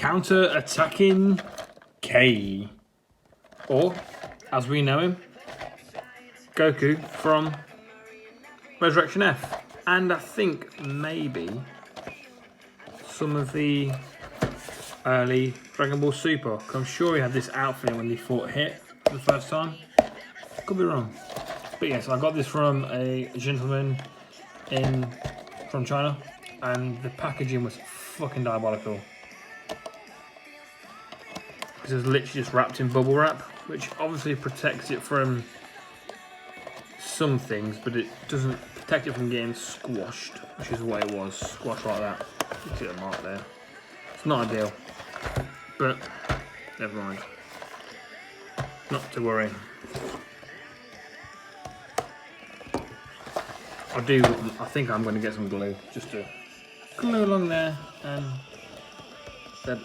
Counterattacking K. Or, as we know him, Goku from Resurrection F. And I think maybe some of the early Dragon Ball Super. I'm sure he had this outfit when he fought Hit for the first time. Could be wrong. But yes, I got this from a gentleman from China, and the packaging was fucking diabolical. Because it was literally just wrapped in bubble wrap, which obviously protects it from some things, but it doesn't protect it from getting squashed, which is what it was, squashed like that. You see the mark there. It's not ideal, but never mind. Not to worry. I think I'm going to get some glue, just to glue along there, and then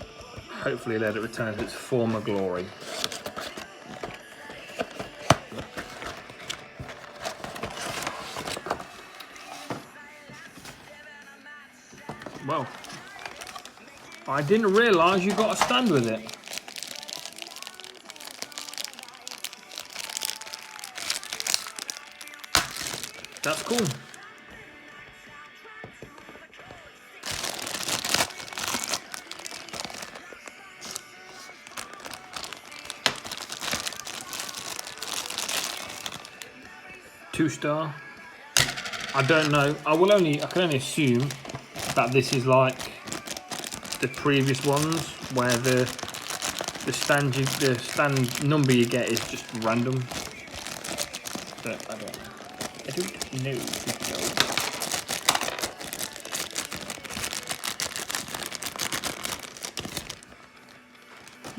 hopefully let it return to its former glory. Well, I didn't realise you got a stand with it. That's cool. Two-star. I don't know. I can only assume that this is like the previous ones, where the stand number you get is just random. But I don't know. I don't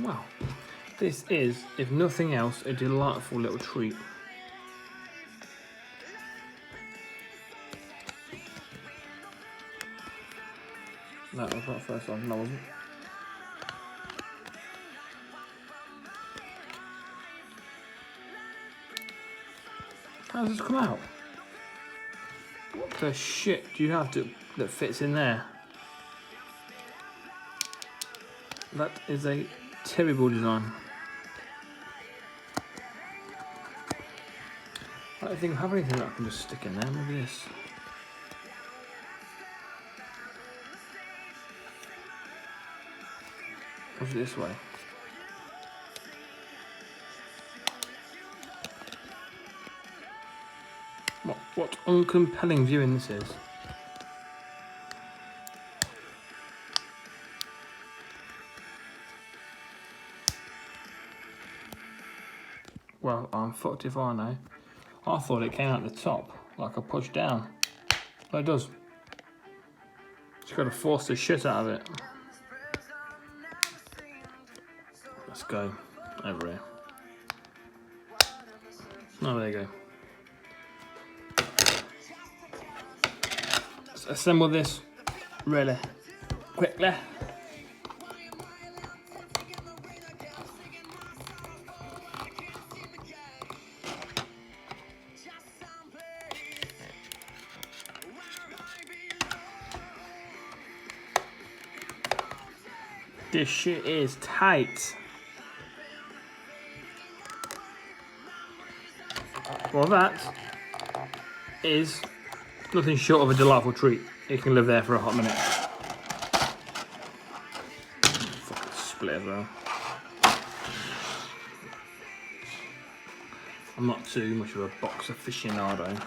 know. Wow, this is, if nothing else, a delightful little treat. No, that was not the first one. No, wasn't. How does this come out? What the shit do you have that fits in there? That is a terrible design. I don't think I have anything that I can just stick in there. Maybe this. What's it this way? What uncompelling viewing this is. Well, I'm fucked if I know. I thought it came out the top, like a push down. But it does. Just gotta force the shit out of it. Let's go over here. Oh, there you go. Let's assemble this really quickly. This shit is tight. Well, that is nothing short of a delightful treat. It can live there for a hot minute. Fucking split as well. I'm not too much of a box aficionado.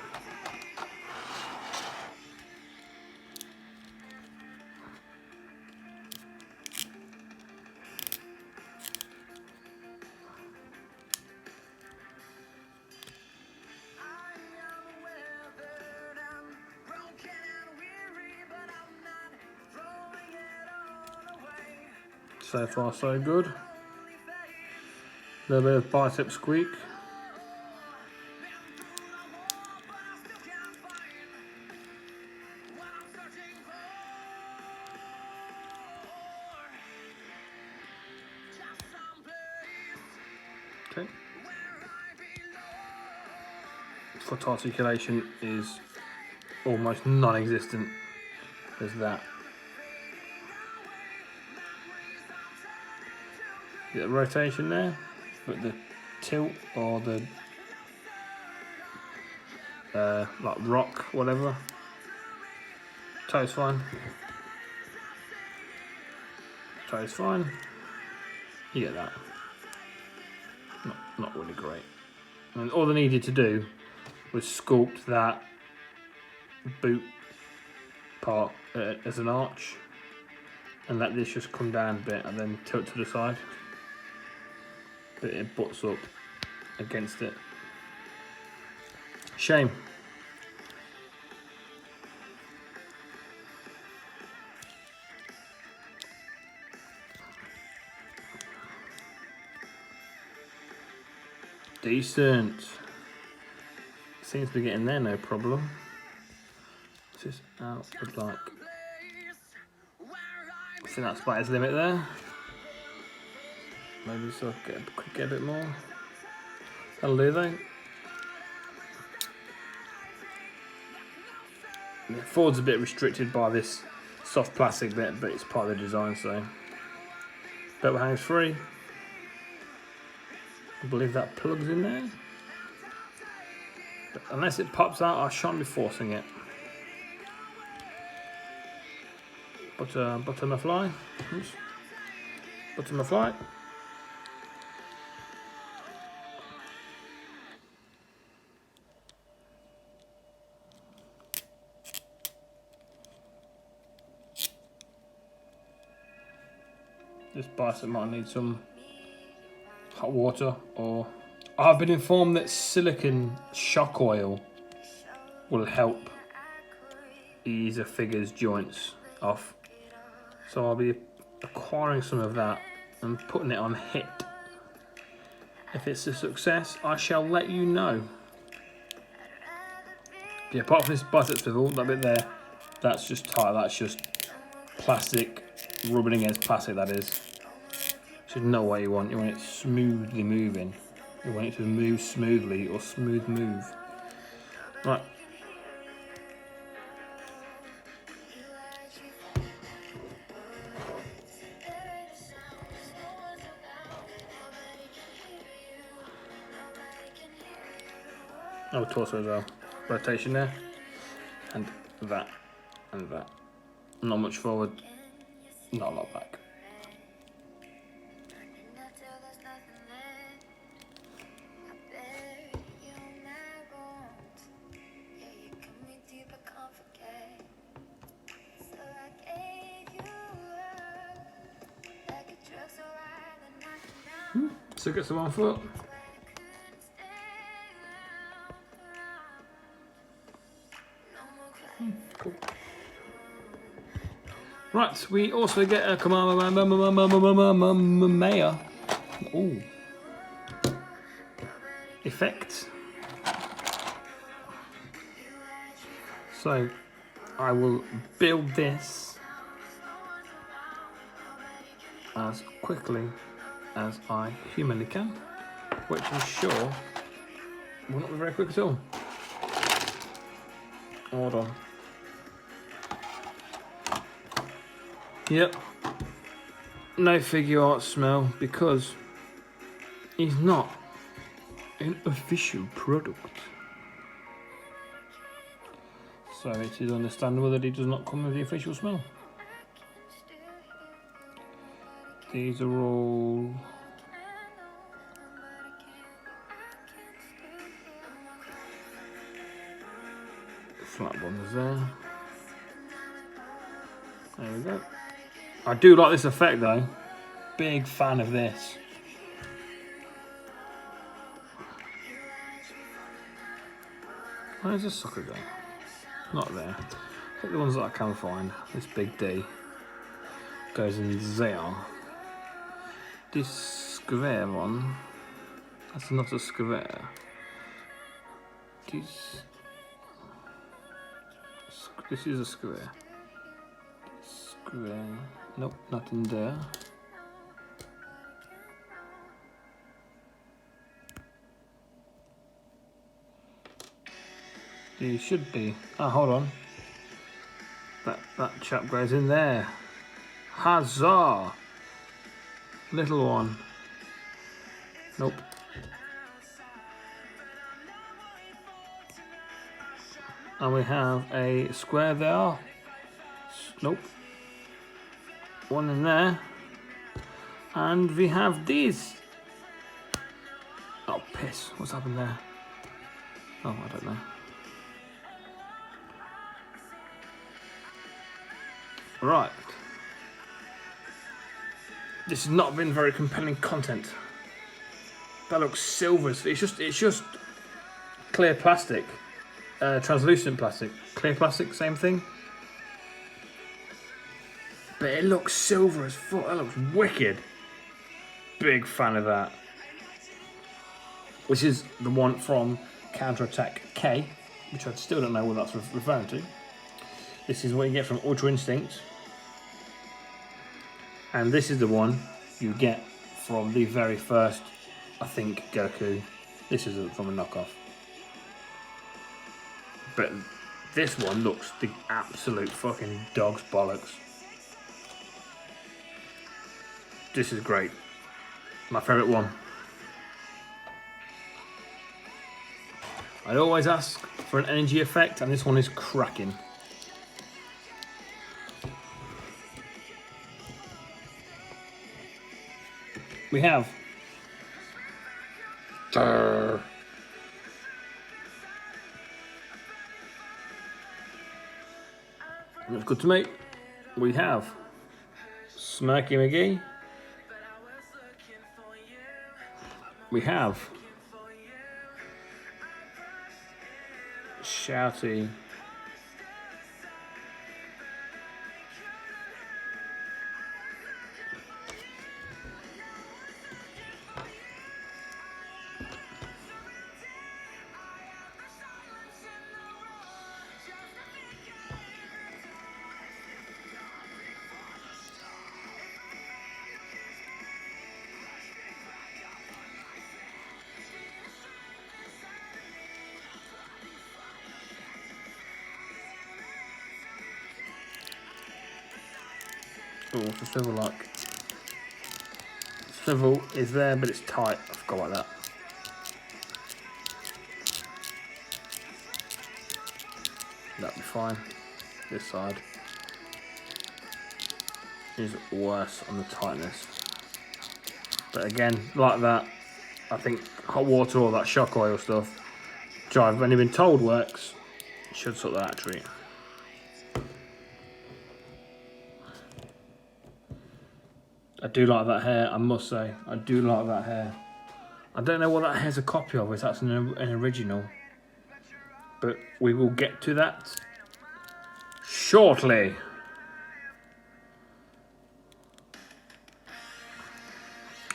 So far so good. A little bit of bicep squeak. Okay. Foot articulation is almost non-existent. There's that. Get the rotation there, but the tilt or the like rock, whatever. Toe's fine. Toe's fine. You get that. Not really great. And all they needed to do was sculpt that boot part as an arch and let this just come down a bit and then tilt to the side. But it butts up against it. Shame. Decent. Seems to be getting there, no problem. Just out with like. I think that's about his limit there. Maybe so get a bit more. That'll do though. The Ford's a bit restricted by this soft plastic bit, but it's part of the design, so. Belt hangs free. I believe that plugs in there. But unless it pops out, I shan't be forcing it. Butter my fly. Oops. Butter my fly. This bicep might need some hot water, or I've been informed that silicone shock oil will help ease a figure's joints off. So I'll be acquiring some of that and putting it on hit. If it's a success, I shall let you know. Yeah, apart from this bicep swivel, that bit there, that's just tight, that's just plastic, rubbing against plastic, that is. So you know what you want it smoothly moving. You want it to move smoothly or smooth move. Right. Oh, torso as well. Rotation there. And that. And that. Not much forward. Not a lot back. So gets the 1 foot. Cool. Right, we also get a Kamehameha effect. So I will build this as quickly as I humanly can, which I'm sure will not be very quick at all. Hold on. Yep. No figure art smell because he's not an official product. So it is understandable that he does not come with the official smell. These are all flat ones there. There we go. I do like this effect though. Big fan of this. Where's the sucker go? Not there. I think the ones that I can find. This big D goes in there. This square one, that's not a square. This is a square. Square. Nope, nothing there. These should be. Ah, hold on. That chap goes in there. Huzzah! Little one. Nope. And we have a square there. Nope. One in there. And we have these. Oh, piss. What's happened there? Oh, I don't know. Right. This has not been very compelling content. That looks silver. It's just clear plastic. Translucent plastic. Clear plastic, same thing. But it looks silver as fuck. That looks wicked. Big fan of that. Which is the one from Counterattack K, which I still don't know what that's referring to. This is what you get from Ultra Instinct. And this is the one you get from the very first, I think, Goku. This is from a knockoff. But this one looks the absolute fucking dog's bollocks. This is great. My favourite one. I always ask for an energy effect, and this one is cracking. We have looks good to me. We have Smirky McGee. We have Shouty. Oh, what's the swivel like? Swivel is there, but it's tight. I forgot about that. That'll be fine. This side is worse on the tightness. But again, like that, I think hot water or that shock oil stuff, which I've only been told works, should sort that treat. I do like that hair, I must say. I do like that hair. I don't know what that hair's a copy of, if that's an original. But we will get to that shortly.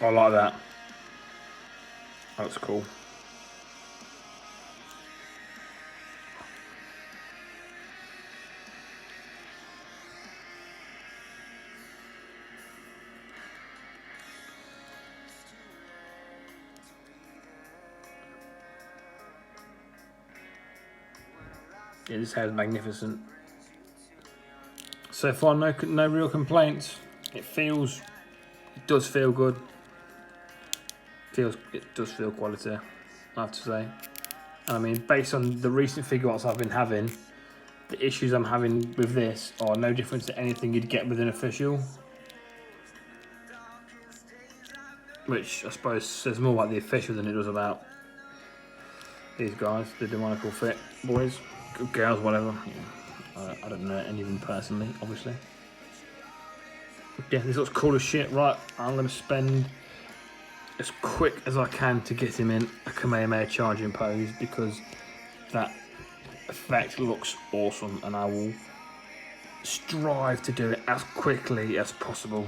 I like that. That's cool. Yeah, this hair is magnificent. So far, no real complaints. It does feel good. It does feel quality, I have to say. And I mean, based on the recent figure arts I've been having, the issues I'm having with this are no different to anything you'd get with an official. Which I suppose says more about the official than it does about these guys, the Demoniacal Fit boys. Girls, whatever. Yeah. I don't know any of them personally, obviously. Yeah, this looks cool as shit. Right, I'm going to spend as quick as I can to get him in a Kamehameha charging pose, because that effect looks awesome, and I will strive to do it as quickly as possible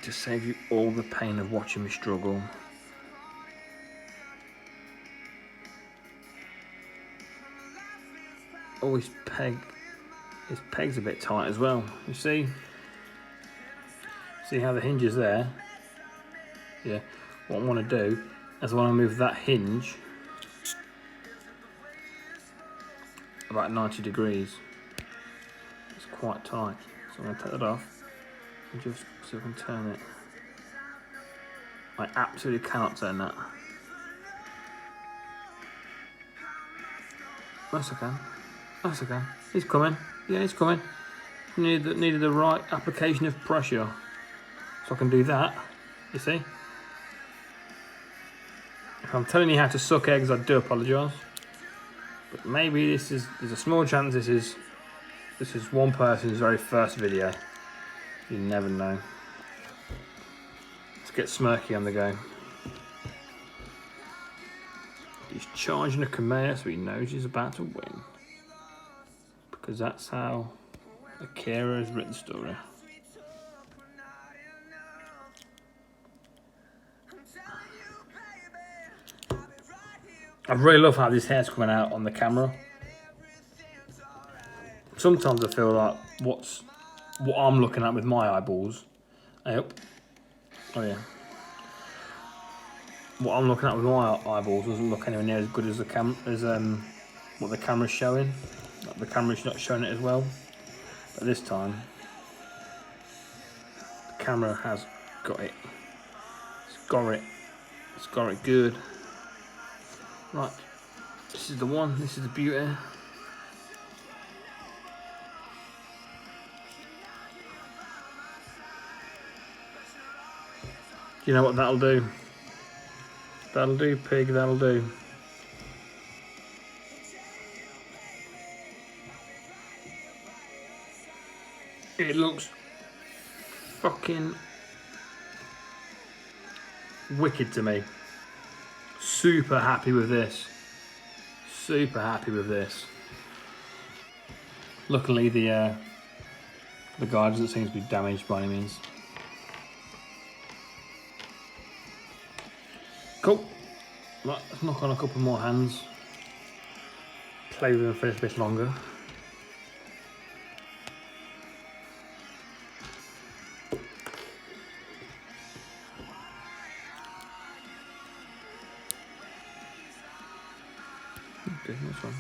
to save you all the pain of watching me struggle. Oh, his peg's a bit tight as well. You see how the hinge is there? Yeah. What I want to do is I want to move that hinge about 90 degrees. It's quite tight, so I'm going to take that off and just so I can turn it. I absolutely cannot turn that. That's okay. That's okay. He's coming. Yeah, he's coming. Needed the right application of pressure. So I can do that. You see? If I'm telling you how to suck eggs, I do apologise. But maybe there's a small chance this is one person's very first video. You never know. Let's get Smirky on the go. He's charging a Kamea, so he knows he's about to win. Because that's how Akira has written the story. I really love how this hair's coming out on the camera. Sometimes I feel like what I'm looking at with my eyeballs. Yep. Oh yeah. What I'm looking at with my eyeballs doesn't look anywhere near as good as what the camera's showing. Like the camera's not showing it as well. But this time, the camera has got it. It's got it. It's got it good. Right. This is the one. This is the beauty. You know what that'll do? That'll do, pig, that'll do. It looks fucking wicked to me. Super happy with this. Super happy with this. Luckily the guy doesn't seem to be damaged by any means. Cool. Right, let's knock on a couple more hands. Play with them for a bit longer. Okay, nice one.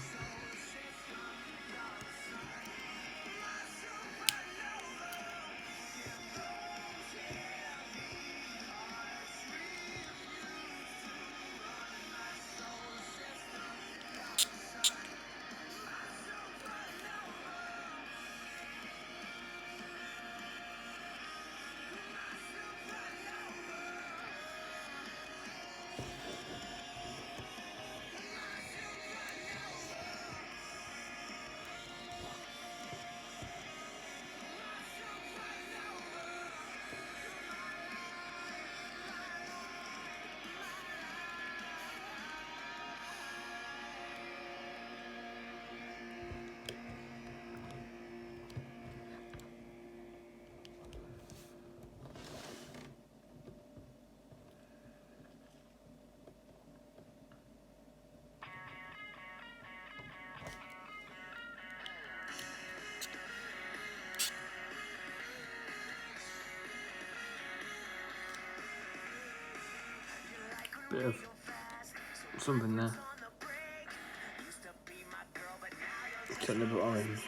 Bit of something there. It's a little bit orange.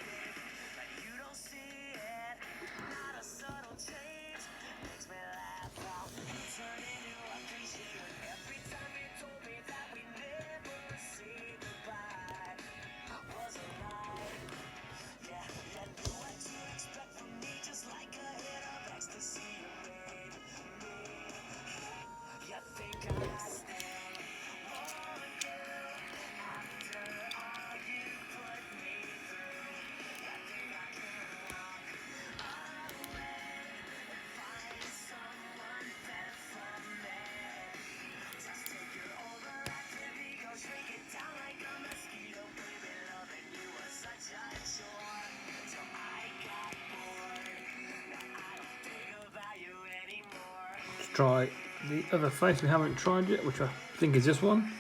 Try the other face we haven't tried yet, which I think is this one.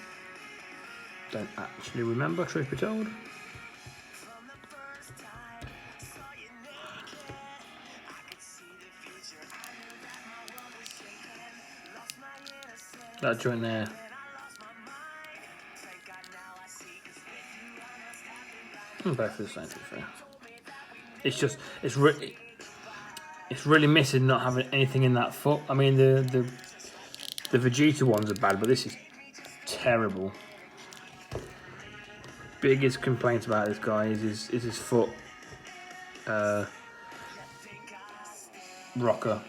Don't actually remember, truth be told. That joint there. Both of the same, to be fair. It's just, it's really missing not having anything in that foot. I mean, the The Vegeta ones are bad, but this is terrible. Biggest complaint about this guy is his foot rocker.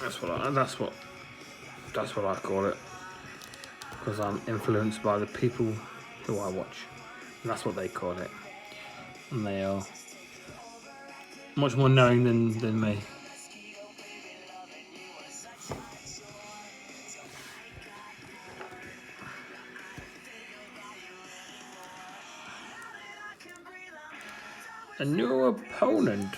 That's what I call it, because I'm influenced by the people who I watch, and that's what they call it, and they are much more knowing than me. A new opponent.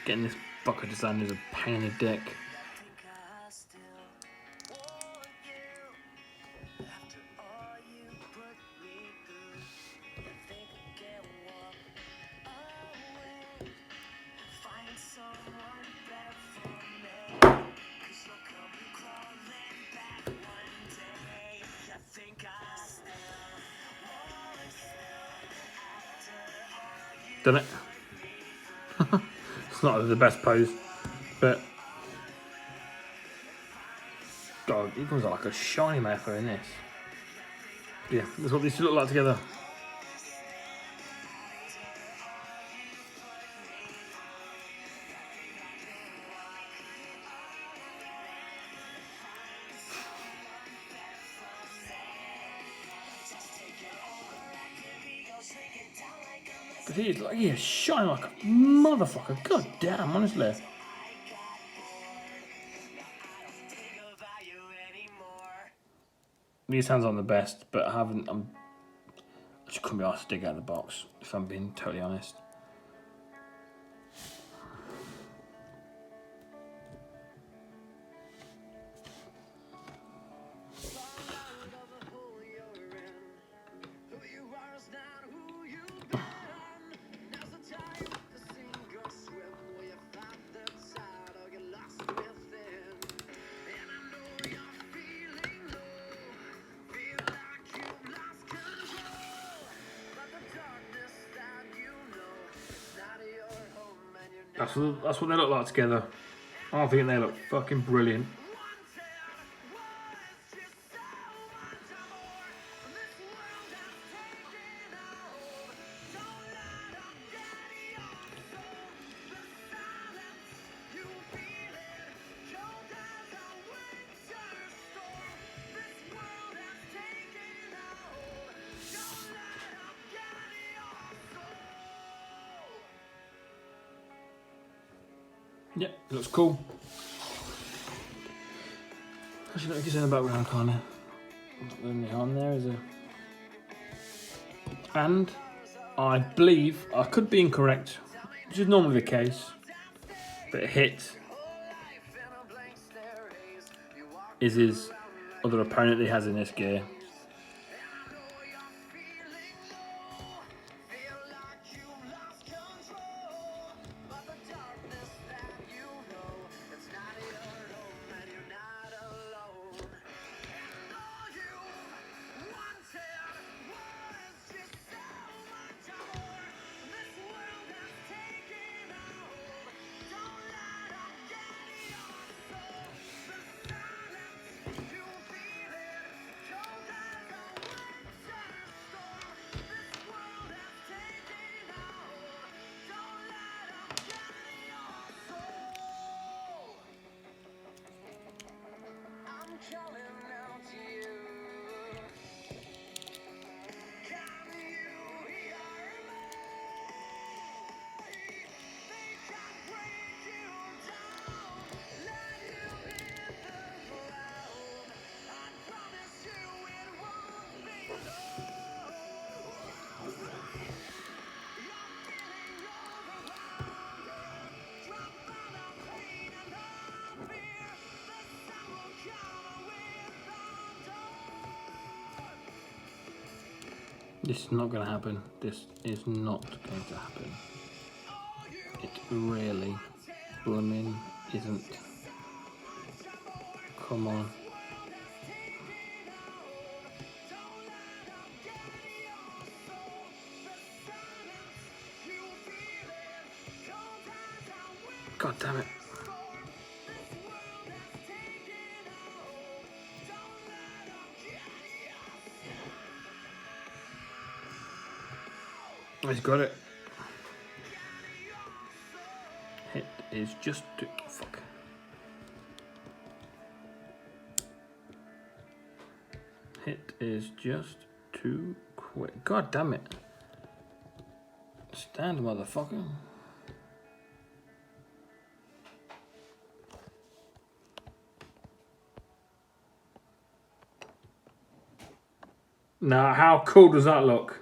Getting this bucket design is a pain in the dick. Done it. It's not the best pose, but God, he comes out like a shiny motherfucker in this. Yeah, that's what these two look like together. But he is shiny like a motherfucker. God damn, honestly. These hands aren't the best, but I just couldn't be asked to dig out of the box, if I'm being totally honest. That's what they look like together. I think they look fucking brilliant. Yep, it looks cool. Actually, look, he's in the background corner. The only on there is a. And I believe, I could be incorrect, which is normally the case, but hit is his other opponent he has in this gear. This is not going to happen. This is not going to happen. It really, blooming isn't. Come on. God damn it. He's got it. It is just too... Fuck. It is just too quick. God damn it. Stand, motherfucker. Now, how cool does that look?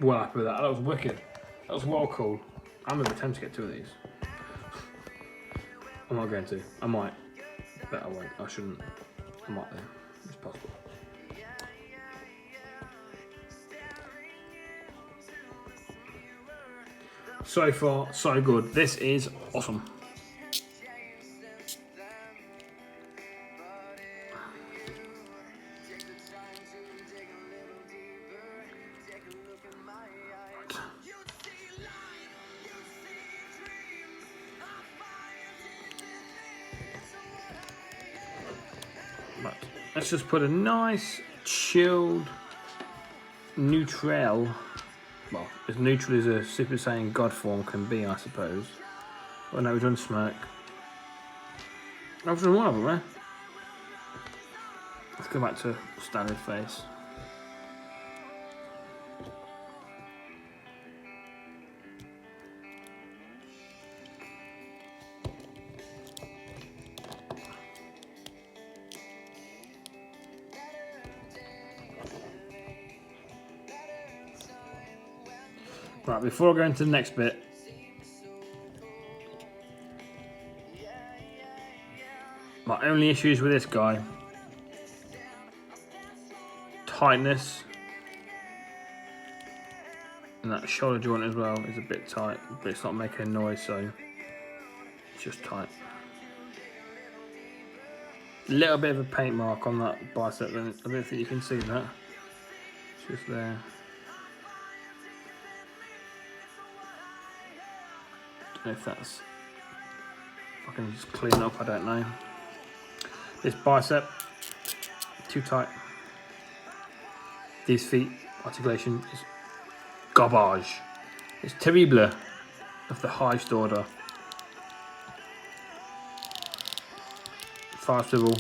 Well happy with that. That was wicked. That was well cool. I'm going to attempt to get 2 of these. I'm not going to. I might. But I won't. I shouldn't. I might though. It's possible. So far, so good. This is awesome. Right. Let's just put a nice, chilled, neutral, well, as neutral as a Super Saiyan God form can be, I suppose. Well, no, we've done Smirk. I've done one of them, eh? Let's go back to standard face. Right, before I go into the next bit, my only issues with this guy, tightness, and that shoulder joint as well is a bit tight, but it's not making a noise, so it's just tight. A little bit of a paint mark on that bicep, I don't think you can see that. It's just there. Don't know if that's, if I can just clean up, I don't know. This bicep, too tight. These feet, articulation is garbage. It's terrible of the highest order. Thigh swivel,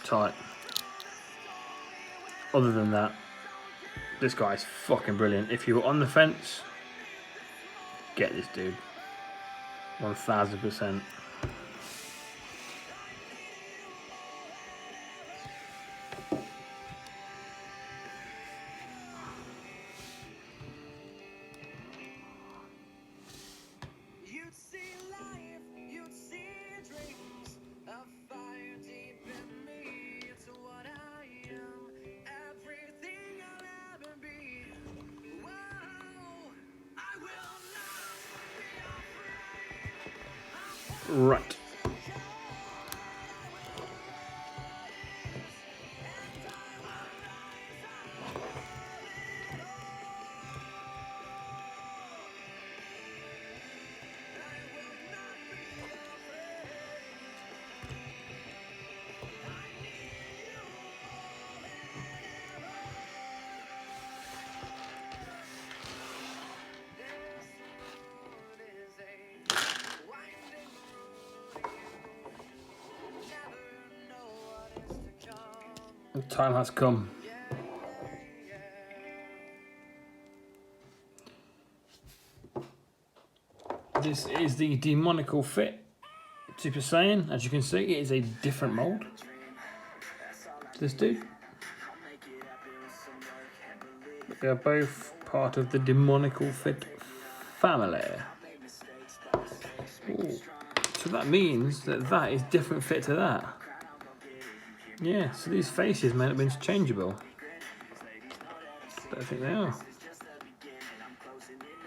tight. Other than that, this guy is fucking brilliant. If you were on the fence, get this dude. 1000%. Right. The time has come. This is the Demoniacal Fit Super Saiyan. As you can see, it is a different mold. This dude. They are both part of the Demoniacal Fit family. Ooh. So that means that that is different fit to that. Yeah, so these faces may have been interchangeable. Don't think they are.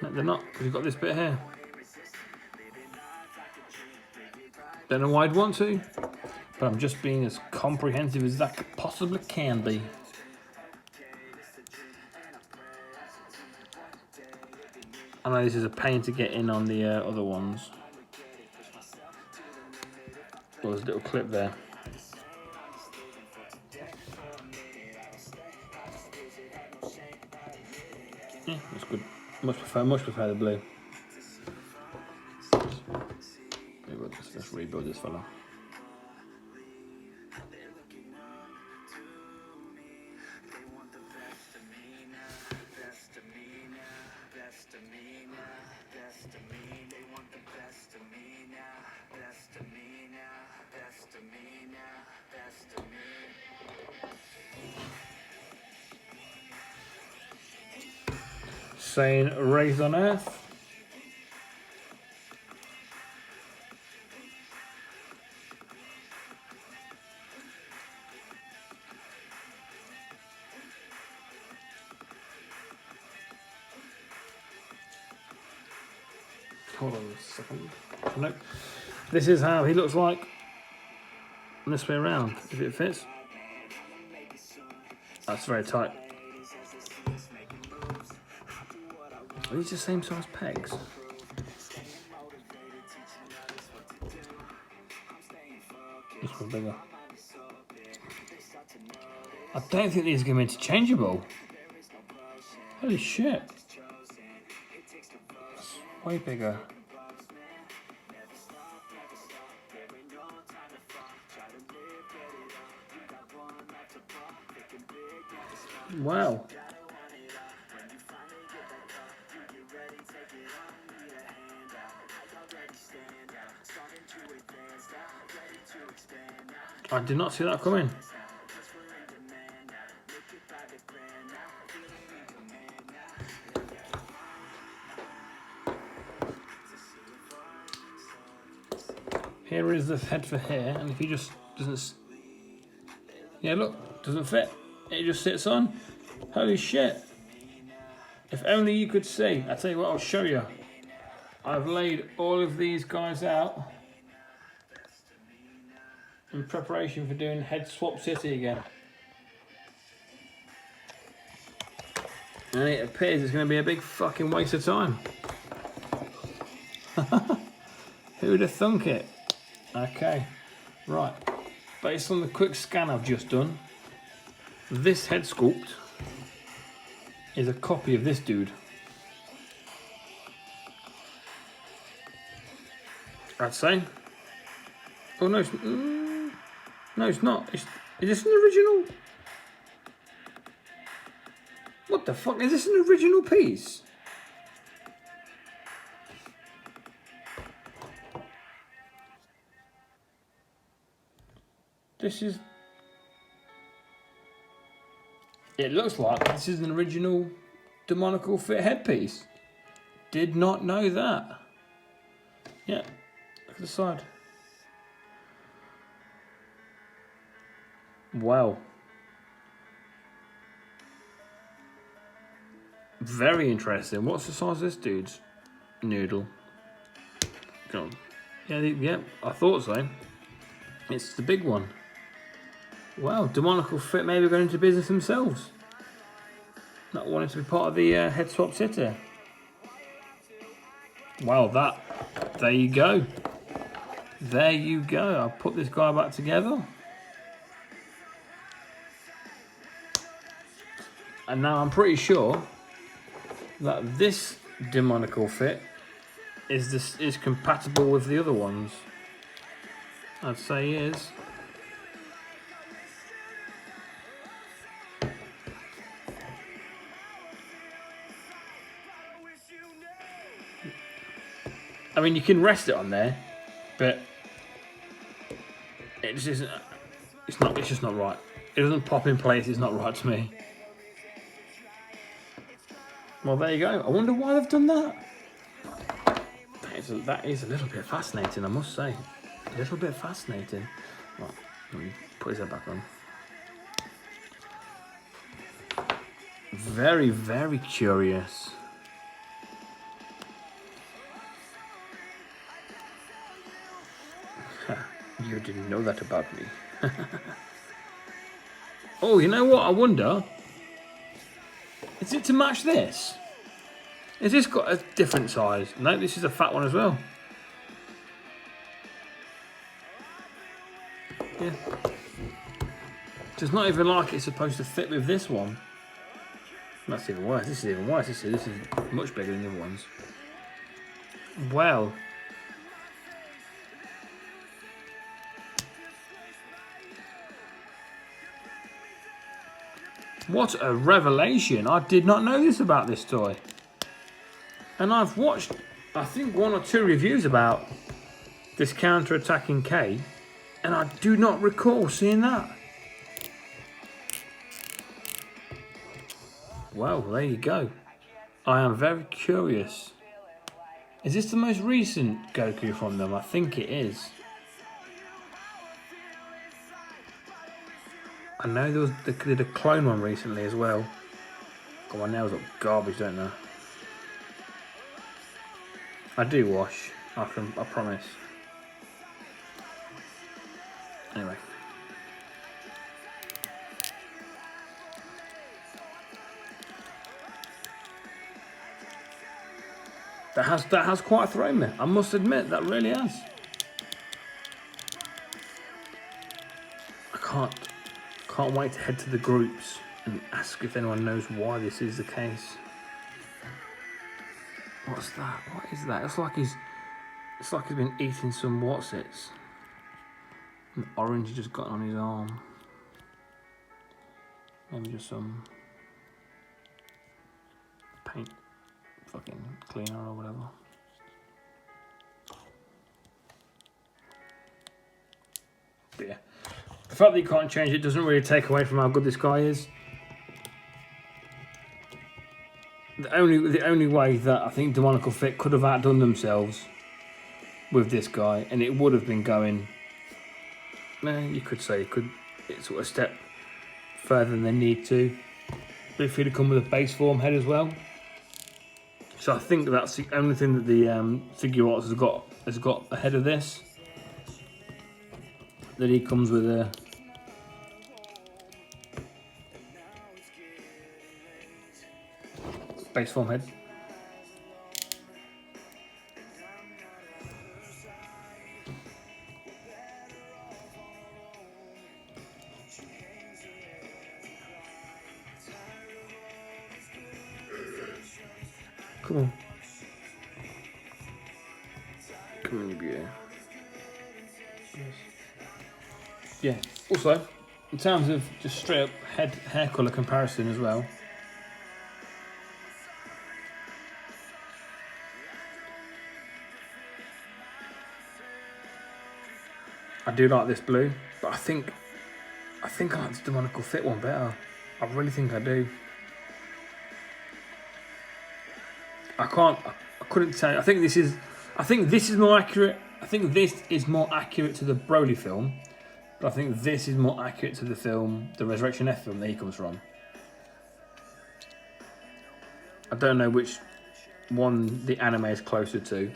No, they're not, because you've got this bit here. Don't know why I'd want to, but I'm just being as comprehensive as that possibly can be. I know this is a pain to get in on the other ones. Well, there's a little clip there. Yeah, that's good. Much prefer the blue. Let's rebuild this fella. Saying raised on earth. Hold on a second. Nope. This is how he looks like this way around, if it fits. That's very tight. Are these the same size pegs? This one's bigger. I don't think these are going to be interchangeable. Holy shit. That's way bigger. Wow. I did not see that coming. Here is the head for here, and if he just doesn't... Yeah, look, doesn't fit. It just sits on. Holy shit. If only you could see. I tell you what, I'll show you. I've laid all of these guys out in preparation for doing Head Swap City again. And it appears it's going to be a big fucking waste of time. Who'd have thunk it? Okay, right. Based on the quick scan I've just done, this head sculpt is a copy of this dude. I'd say. Oh no, no, it's not. Is this an original? What the fuck? Is this an original piece? This is... It looks like this is an original Demoniacal Fit headpiece. Did not know that. Yeah, look at the side. Wow. Very interesting. What's the size of this dude's noodle? Go on. Yeah, I thought so. It's the big one. Wow, Demoniacal Fit maybe going into business themselves. Not wanting to be part of the Head Swap City. Wow, there you go. There you go. I'll put this guy back together. And now I'm pretty sure that this Demoniacal Fit is compatible with the other ones. I'd say is. I mean, you can rest it on there, but it just isn't. It's not. It's just not right. It doesn't pop in place. It's not right to me. Well, there you go. I wonder why they've done that. That is a little bit fascinating, I must say. A little bit fascinating. Right, let me put his head back on. Very, very curious. You didn't know that about me. Oh, you know what? I wonder. Is it to match this? Has this got a different size? No, this is a fat one as well. Yeah. It's not even like it's supposed to fit with this one. That's even worse. This is even worse. This is much bigger than the other ones. Well. What a revelation. I did not know this about this toy. And I've watched, I think, 1 or 2 reviews about this Counterattacking K, and I do not recall seeing that. Well, there you go. I am very curious. Is this the most recent Goku from them? I think it is. I know they did a clone one recently as well. Got my nails up garbage, don't they? I do wash. I promise. Anyway. That has quite thrown me. I must admit, that really has. I can't wait to head to the groups and ask if anyone knows why this is the case. What's that? What is that? It's like he's been eating some what's-its. An orange he just got on his arm. Maybe just some paint fucking cleaner or whatever. But yeah. The fact that you can't change it doesn't really take away from how good this guy is. The only way that I think Demoniacal Fit could have outdone themselves with this guy, and it would have been going, you could say it's sort of a step further than they need to. But if he'd have come with a base form head as well. So I think that's the only thing that the figure arts has got ahead of this. That he comes with a base form head. Come on. Come on, you beauty. Yeah. Also, in terms of just straight up hair colour comparison as well. I do like this blue, but I think I like the Demoniacal Fit one better. I really think I do. I couldn't tell you. I think this is more accurate. I think this is more accurate to the Broly film, but I think this is more accurate to the film, the Resurrection F film that he comes from. I don't know which one the anime is closer to,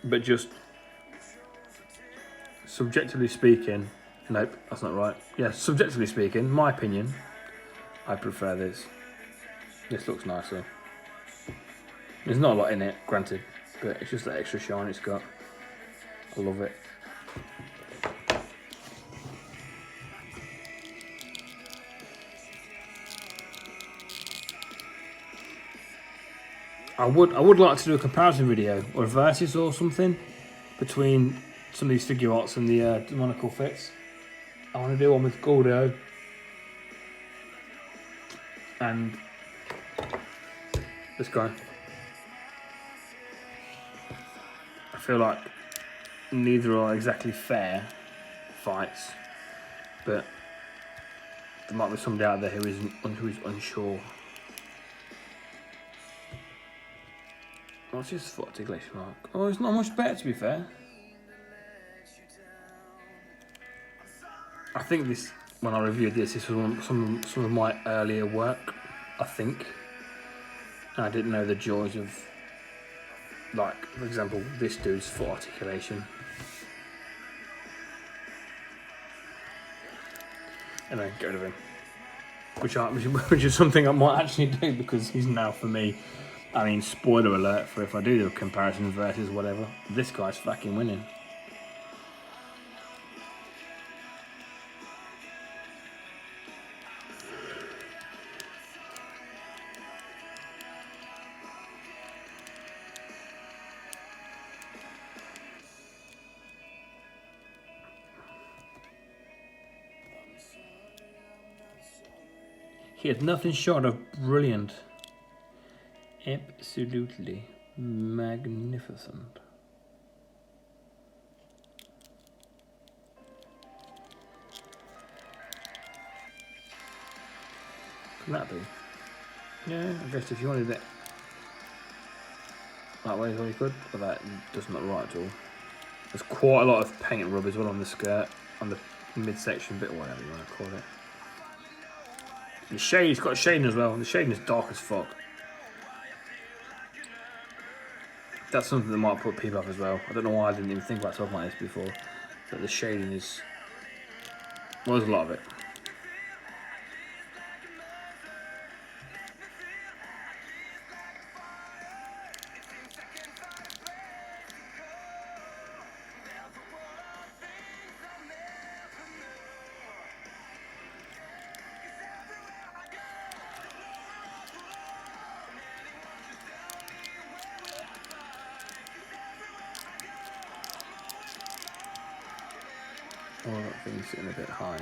but just subjectively speaking, nope, that's not right. Yeah, subjectively speaking, my opinion, I prefer this. This looks nicer. There's not a lot in it, granted, but it's just that extra shine it's got. I love it. I would like to do a comparison video or a versus or something between some of these figure arts and the Demoniacal Fits. I want to do one with Gordo and this guy. feel like neither are exactly fair fights, but there might be somebody out there who is unsure. What's his foot articulation mark? Oh, it's not much better, to be fair. I think this, when I reviewed this was some of my earlier work, I think. And I didn't know the joys of, like, for example, this dude's foot articulation. And then get rid of him. Which is something I might actually do, because he's now, for me, I mean, spoiler alert for if I do the comparisons versus whatever, this guy's fucking winning. He is nothing short of brilliant. Absolutely magnificent. Can that be? Yeah, I guess if you wanted it that way as well you could, but that doesn't look right at all. There's quite a lot of paint rub as well on the skirt, on the midsection bit, or whatever you want to call it. The shade, it's got shading as well, and the shading is dark as fuck. That's something that might put people off as well. I don't know why I didn't even think about talking about this before, but the shading is, well, there's a lot of it. Oh, that thing's sitting a bit high.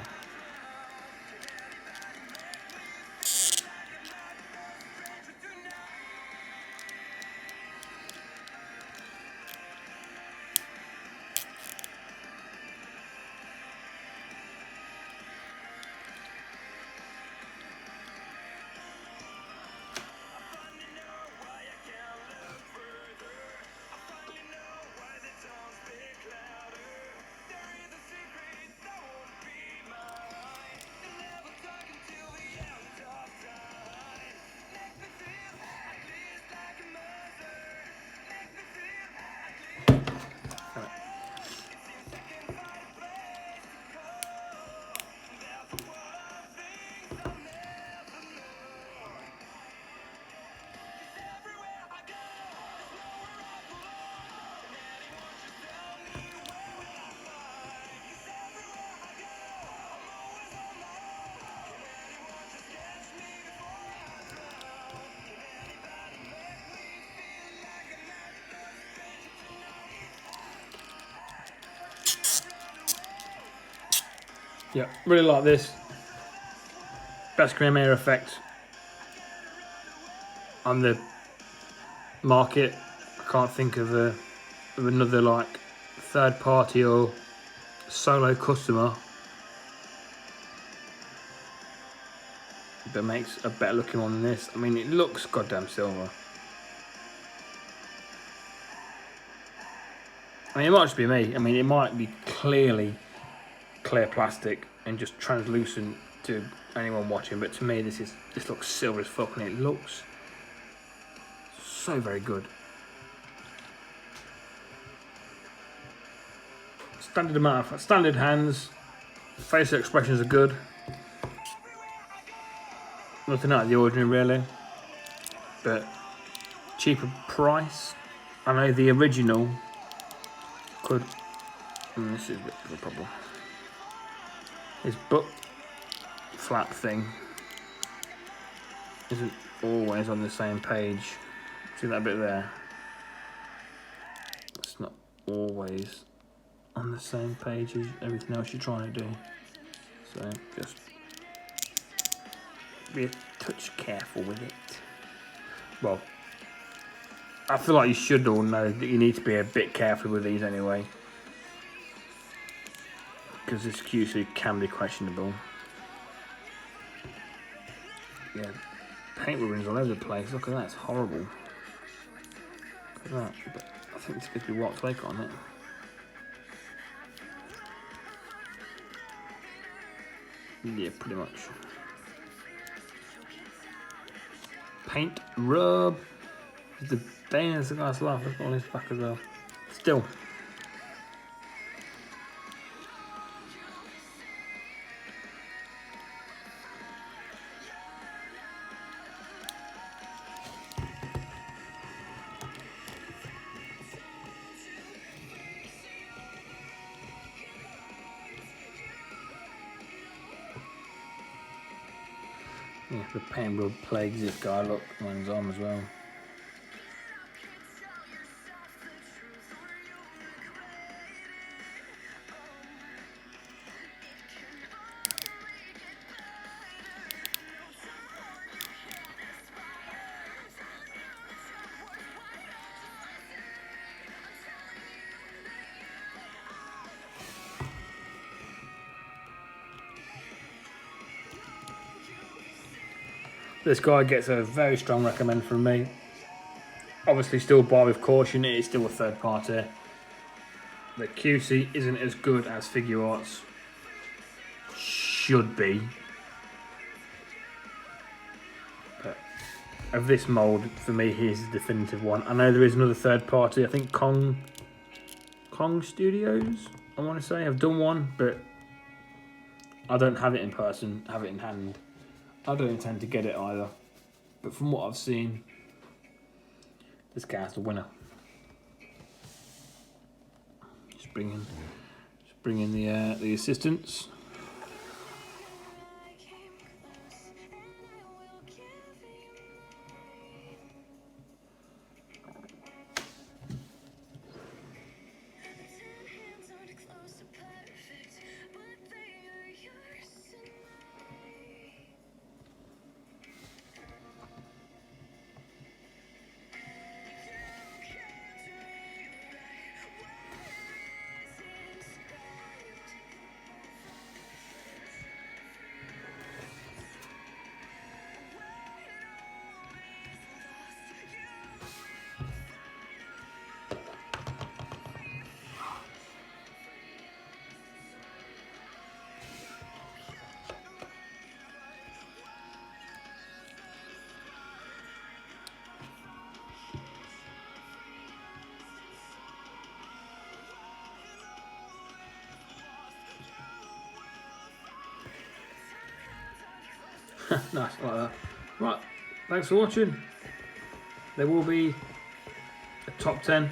Yeah, really like this. Best cream air effect on the market. I can't think of another like third party or solo customer that makes a better looking one than this. I mean, it looks goddamn silver. I mean, it might just be me. I mean, it might be clearly clear plastic and just translucent to anyone watching, but to me this looks silver as fuck, and it looks so very good. Standard hands, facial expressions are good. Nothing out of the ordinary really, but cheaper price. I know the original could. This is a bit of a problem. His butt flap thing isn't always on the same page. See that bit there? It's not always on the same page as everything else you're trying to do. So just be a touch careful with it. Well, I feel like you should all know that you need to be a bit careful with these anyway. Because this QC can be questionable. Yeah, paint ruins all over the place. Look at that, it's horrible. Look at that. But I think it's supposed to be wax lake on it. Yeah, pretty much. Paint rub. The bane of the guy's life. Look on his back as well. Still. Yeah, the paint rub plagues this guy. Look on his arm as well. This guy gets a very strong recommend from me. Obviously still buy with caution, it is still a third party. The QC isn't as good as Figure Arts should be. But of this mould, for me, he's the definitive one. I know there is another third party, I think Kong Studios, I want to say. I've done one, but I don't have it in person, have it in hand. I don't intend to get it either, but from what I've seen, this guy's the winner. Just bring in the assistants. Nice, like that. Right, thanks for watching. There will be a top 10 at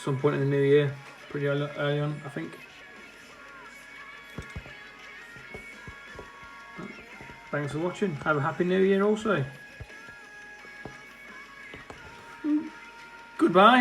some point in the new year, pretty early on, I think. Thanks for watching. Have a happy new year also. Goodbye.